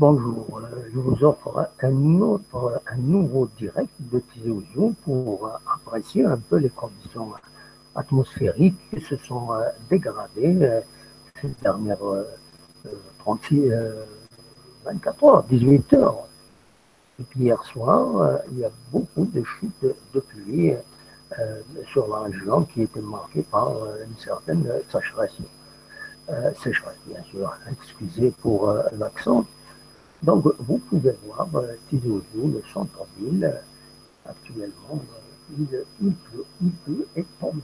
Bonjour, je vous offre un nouveau direct de Tizi-Ouzou pour apprécier un peu les conditions atmosphériques qui se sont dégradées ces dernières 36, 24 heures, 18 heures. Et puis hier soir, il y a beaucoup de chutes de pluie sur la région qui était marquée par une certaine sécheresse. Sécheresse, bien sûr, excusez pour l'accent. Donc, vous pouvez voir Tizi Ouzou, le centre-ville, actuellement, il pleut et tombe.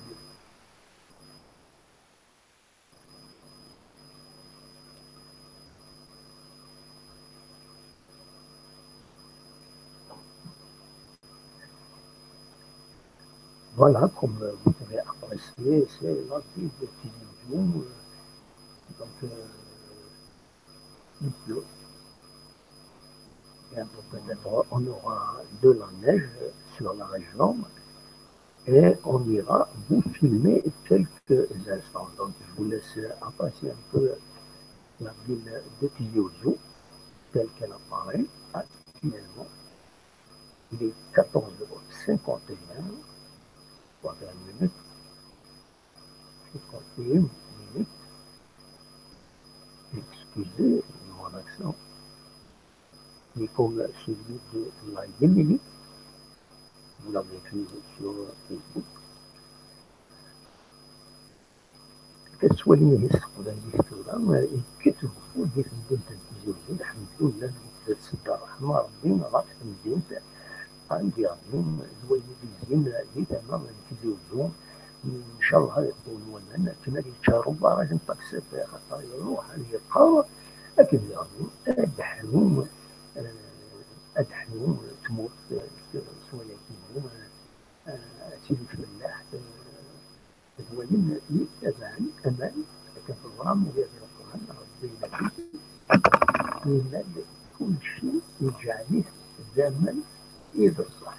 Voilà, comme vous pouvez apprécier, c'est la ville de Tizi Ouzou. Donc, il pleut. Bientôt, peut-être, on aura de la neige sur la région et on ira vous filmer quelques instants. Donc, je vous laisse apprécier un peu la ville de Tizi Ouzou telle qu'elle apparaît actuellement. Il est 14h51, 31 minutes, 51 minutes. Excusez mon accent, il est comme celui de la Yéménie. Vous l'avez vu sur Facebook. كتولي يسقط هذه كتوقفوا ديك مدينة التزوير الحمد لله تسد الرحمة ربي غاف مدينة عندي اليوم الوالدين اللي تمام تزوجوا ان شاء الله يكون ولنا كما يتشاروا راجل طاكسي خاطر يروح يلقى لكن يعني ادحنوا تموت شويه كيما سيدي الفلاح الوالد يتبعني امان كنظام ويا القران ربي ينال كل شيء يجعله زمن يبصح.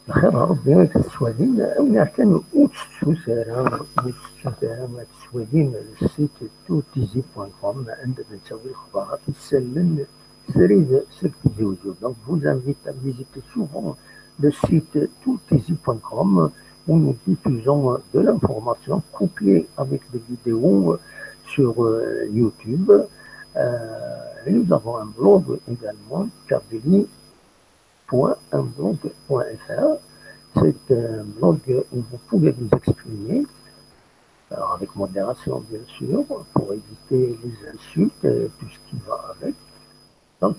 الخير ربي كتسوالين أولا كانوا وتسوسارا كتسوالين السيت توتيزي بوان كوم عندما تسوي الأخبار تسلم سريد سير تزوجو. Donc vous invite à visiter souvent le site toutizi.com où nous diffusons de l'information couplée avec des vidéos sur YouTube. Et nous avons un blog également, cardeli.unblog.fr. C'est un blog où vous pouvez vous exprimer, alors avec modération bien sûr, pour éviter les insultes et tout ce qui va avec. Donc,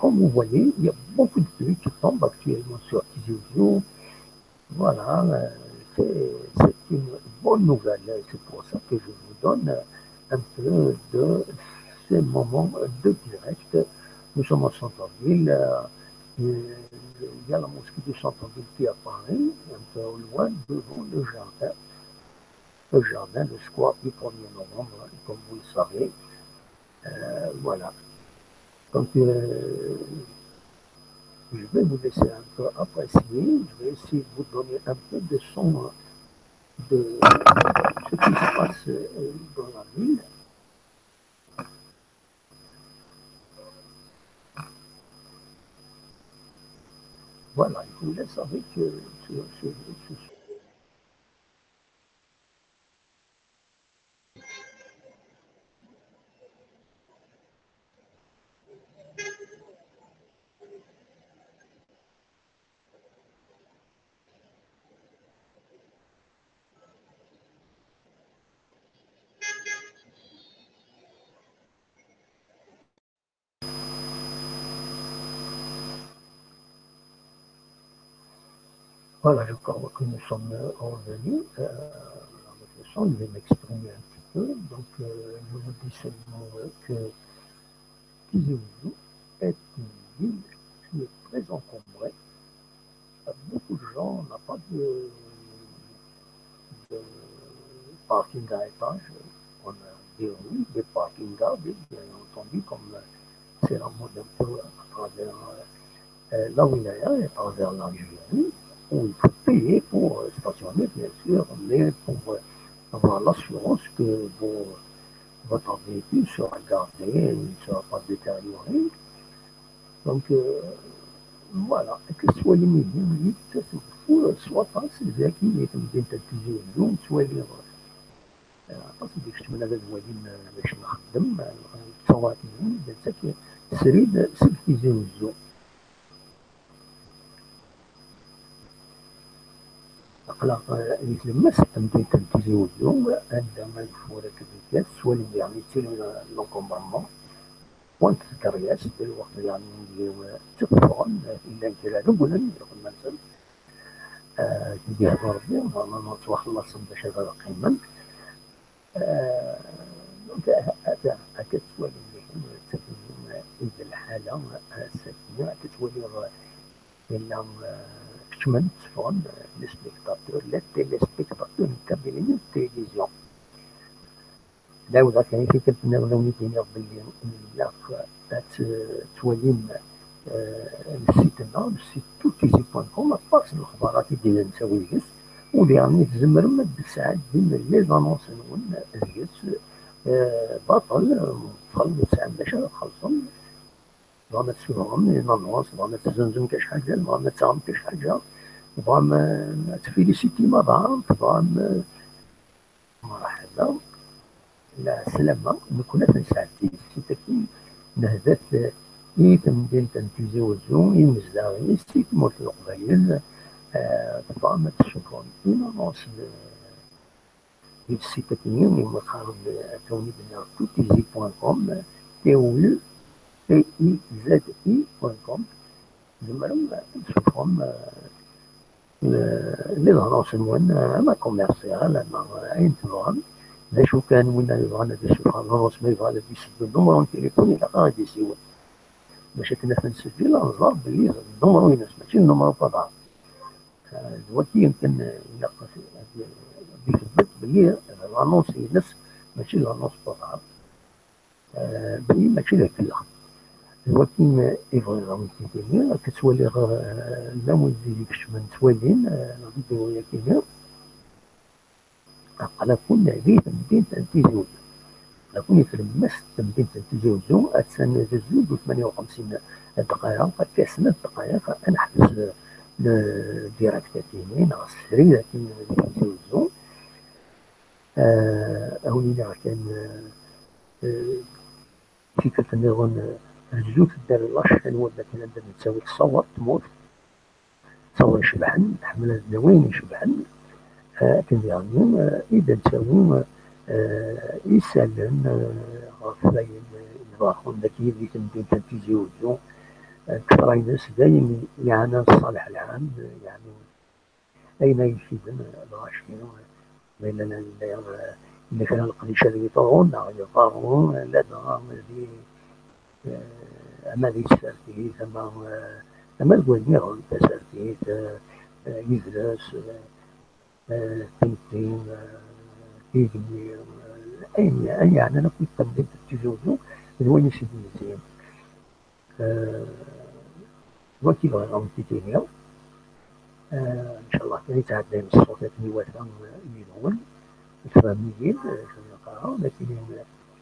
comme vous voyez, il y a beaucoup de pluie qui tombe actuellement sur Tizi Ouzou. Voilà, c'est une bonne nouvelle. C'est pour ça que je vous donne un peu de ces moments de direct. Nous sommes au centre-ville. Il y a la mosquée du centre-ville qui apparaît un peu au loin devant le jardin. Le jardin, le square du 1er novembre, comme vous le savez. Voilà. Donc, je vais vous laisser un peu apprécier. Je vais essayer de vous donner un peu de son de ce qui se passe dans la ville. Voilà, je vous laisse avec ce Voilà, je crois que nous sommes revenus avec le son. Je vais m'exprimer un petit peu. Donc, je vous dis seulement que Tizi Ouzou est une ville qui est très encombrée. Beaucoup de gens n'ont pas de parking à étage. On a des rues, des parkings gardés, bien entendu, comme c'est la mode un peu à travers la wilaya et à travers l'Algérie, où il faut payer pour stationner, bien sûr, mais pour avoir l'assurance que votre véhicule sera gardé et il ne sera pas détérioré. Donc, voilà, que ce soit les médias, soit pas, c'est ذاك اللي تبدا تلفزيون اليوم توالي خاصني ديك الشمال هذا الوالين باش نخدم التصواتين ذاك سريد تلفزيون الزوم أقلق يتلمس تمدين تلفزيون الزوم عندما يفورك الرجال سوا اللي يعني يصير لونكومبرمون وانت الكرياس الوقت يعني تلفون إلا كلا ولا يقول مثلا يديها ربي ما توخلص باش هذا قيما دونك هذا كتولي التلفزيون إذا الحالة الساكنة كتولي إلا كتمن تفون لي سبيكتاتور لا تيلي سبيكتاتور متابعين التلفزيون داودا كاين في كتناولوني كاين باللي لا تولين السيت السيت توتيزي بوان كوم باس الاخبارات اللي نساوي الجس واللي يعني تزمر مد ساعات بين لي زانونس نون الجس باطل دخل ساعات باش نخلصهم بغا ما تسولهم نانونس بغا ما تزنزم كاش حاجه بغا ما تعمل كاش حاجه بغا ما تفيليسيتي ما ضعف بغا مرحبا لا سلامة نكون نساعدتي سيتاكي نهدات تمدين تنتيزيو الزوم يمزداغي سيت موت القبايل طبعا ما تشوفون إما نوصل السيتاكيين يما خارج توني بنا توتيزي بوان كوم تيول تي إي زد إي بوان كوم زمرم تشوفهم لي غانوس نوان ما كوميرسيال ما أين تبغان لا شو كان ولا يبغى هذا الشيء خلاص ما يبغى هذا يسجل النمر التليفون إلى غادي يسوي باش كنا نسجل نظهر بلي النمر وين ماشي النمر طبعا دلوقتي يمكن يلقى يثبت بلي الانونس ينس ماشي الانونس طبعا بلي ماشي ذاك الاخر دلوقتي يبغى كيدير كتولي لا مودي ديك من توالين الفيديو هي كاينه على كل عبيد تمدين تنتيزيو لكن يتلمس تمدين تنتيزيو أتسنى زوج و 58 دقيقة قد فيها 8 دقائق أنا حبس ديراكتاتينين السريرتين تنتيزيو أولينا كان في كتنظن الزوج دار لاش هو مثلا تساوي تصور تموت تصور يشبحن تحمل الدواين يشبحن كنظن إذا تساوي يسالن غفاين يضاخون داك اللي تمدين تنتيزيو كفراينس دايم يعني الصالح العام يعني أين يفيدن الغاشين بين اللي كان القديشة اللي يطغون يطغون لا دغام دي أما دي سارتيه أما القوانير تسارتيه يدرس تنتين يجمير أي يعني أنا كنت تمدين تتجوزو الوين يسيدي مزيان وكي بغا غنمتيتينيا إن شاء الله كان يتعدى الصوتات نواتها يدون الفاميين شنو لكن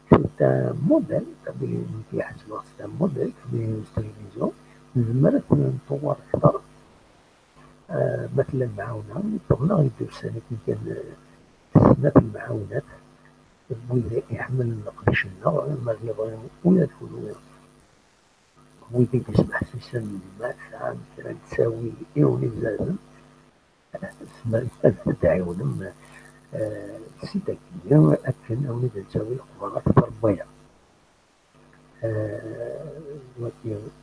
سيتا موديل تبدي في حسب الوقت سيتا موديل في التلفزيون نزمر نطور أكثر مثلا معاونة طبنا يدير سنة كان سنة المعاونات وإذا يحمل القريش النوع المغرب ويدخلوا وإذا يسمح سيسن الماء ساعة مثلا تساوي إيوني زازم اسمها تدعيون سيتاكية أكن أو ندى تساوي الأخبارات الضربية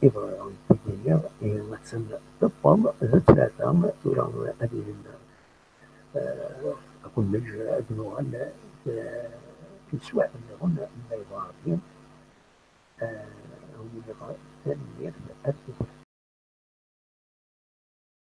إبرة تدير مثلا تبطل ثلاثة ثورة هذه أكون نجرة أدنوغا في السواء اللي غنى البيضاء هم اللي ثانية